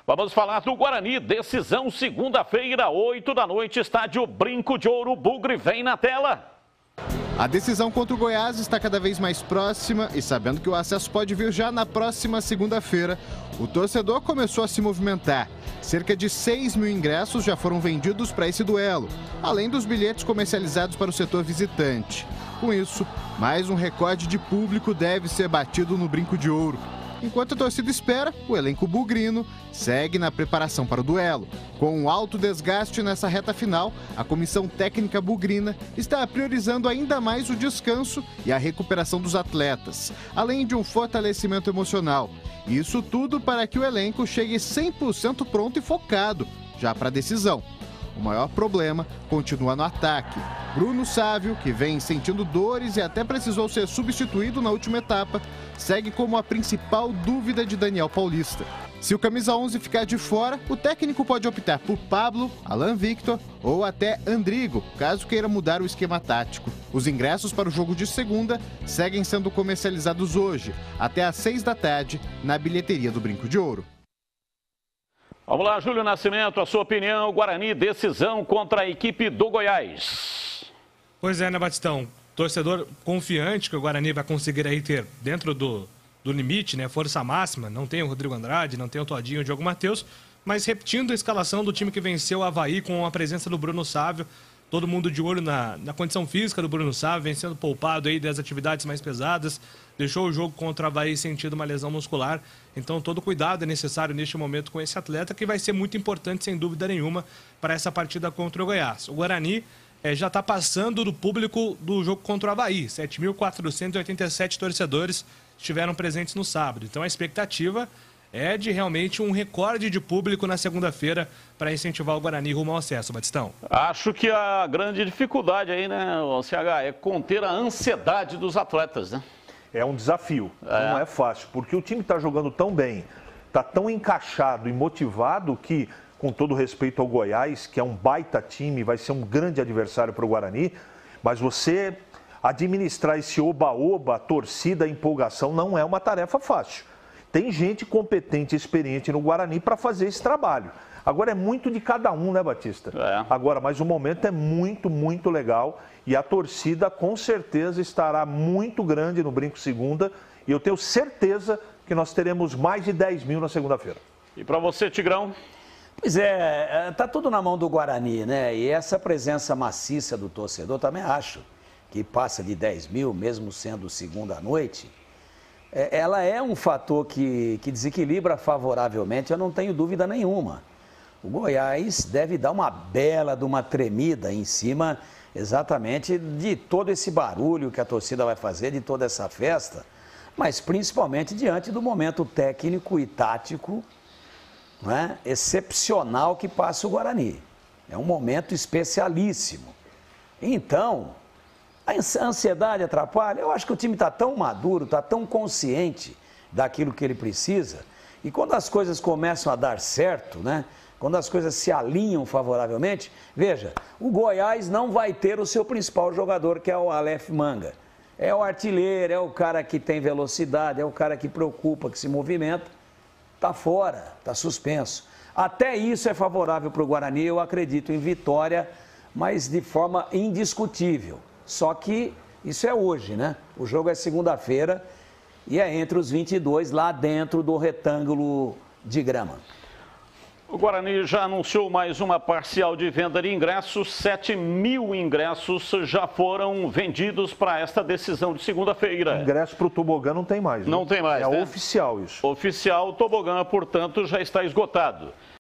Vamos falar do Guarani, decisão segunda-feira, 8 da noite, estádio Brinco de Ouro, Bugre vem na tela. A decisão contra o Goiás está cada vez mais próxima e sabendo que o acesso pode vir já na próxima segunda-feira, o torcedor começou a se movimentar. Cerca de 6 mil ingressos já foram vendidos para esse duelo, além dos bilhetes comercializados para o setor visitante. Com isso, mais um recorde de público deve ser batido no Brinco de Ouro. Enquanto a torcida espera, o elenco bugrino segue na preparação para o duelo. Com um alto desgaste nessa reta final, a comissão técnica bugrina está priorizando ainda mais o descanso e a recuperação dos atletas, além de um fortalecimento emocional. Isso tudo para que o elenco chegue 100% pronto e focado, já para a decisão. O maior problema continua no ataque. Bruno Sávio, que vem sentindo dores e até precisou ser substituído na última etapa, segue como a principal dúvida de Daniel Paulista. Se o camisa 11 ficar de fora, o técnico pode optar por Pablo, Alan Victor ou até Andrigo, caso queira mudar o esquema tático. Os ingressos para o jogo de segunda seguem sendo comercializados hoje, até às 6 da tarde, na bilheteria do Brinco de Ouro. Vamos lá, Júlio Nascimento, a sua opinião, Guarani, decisão contra a equipe do Goiás. Pois é, né, Batistão? Torcedor confiante que o Guarani vai conseguir aí ter dentro do limite, né, força máxima. Não tem o Rodrigo Andrade, não tem o Todinho, o Diogo Matheus, mas repetindo a escalação do time que venceu o Avaí com a presença do Bruno Sávio. Todo mundo de olho na condição física do Bruno Sávio, vem sendo poupado aí das atividades mais pesadas, deixou o jogo contra o Avaí sentindo uma lesão muscular. Então todo cuidado é necessário neste momento com esse atleta, que vai ser muito importante, sem dúvida nenhuma, para essa partida contra o Goiás. O Guarani já está passando do público do jogo contra o Avaí. 7.487 torcedores estiveram presentes no sábado. Então a expectativa é de realmente um recorde de público na segunda-feira para incentivar o Guarani rumo ao acesso, Batistão. Acho que a grande dificuldade aí, né, o CH, é conter a ansiedade dos atletas, né? É um desafio, não é fácil, porque o time está jogando tão bem, está tão encaixado e motivado que, com todo respeito ao Goiás, que é um baita time, vai ser um grande adversário para o Guarani, mas você administrar esse oba-oba, torcida, empolgação, não é uma tarefa fácil. Tem gente competente e experiente no Guarani para fazer esse trabalho. Agora é muito de cada um, né, Batista? Agora, mas o momento é muito, muito legal e a torcida com certeza estará muito grande no Brinco Segunda e eu tenho certeza que nós teremos mais de 10 mil na segunda-feira. E para você, Tigrão? Pois é, tá tudo na mão do Guarani, né? E essa presença maciça do torcedor também acho que passa de 10 mil, mesmo sendo segunda à noite. Ela é um fator que desequilibra favoravelmente, eu não tenho dúvida nenhuma. O Goiás deve dar uma bela de uma tremida em cima exatamente de todo esse barulho que a torcida vai fazer, de toda essa festa, mas principalmente diante do momento técnico e tático, não é, excepcional que passa o Guarani. É um momento especialíssimo. Então, a ansiedade atrapalha. Eu acho que o time está tão maduro, está tão consciente daquilo que ele precisa. E quando as coisas começam a dar certo, né? Quando as coisas se alinham favoravelmente, veja, o Goiás não vai ter o seu principal jogador, que é o Aleph Manga. É o artilheiro, é o cara que tem velocidade, é o cara que preocupa, que se movimenta. Está fora, está suspenso. Até isso é favorável para o Guarani, eu acredito em vitória, mas de forma indiscutível. Só que isso é hoje, né? O jogo é segunda-feira e é entre os 22 lá dentro do retângulo de grama. O Guarani já anunciou mais uma parcial de venda de ingressos. 7 mil ingressos já foram vendidos para esta decisão de segunda-feira. Ingresso para o tobogã não tem mais. Não tem mais, É né? oficial isso. Oficial, o tobogã, portanto, já está esgotado.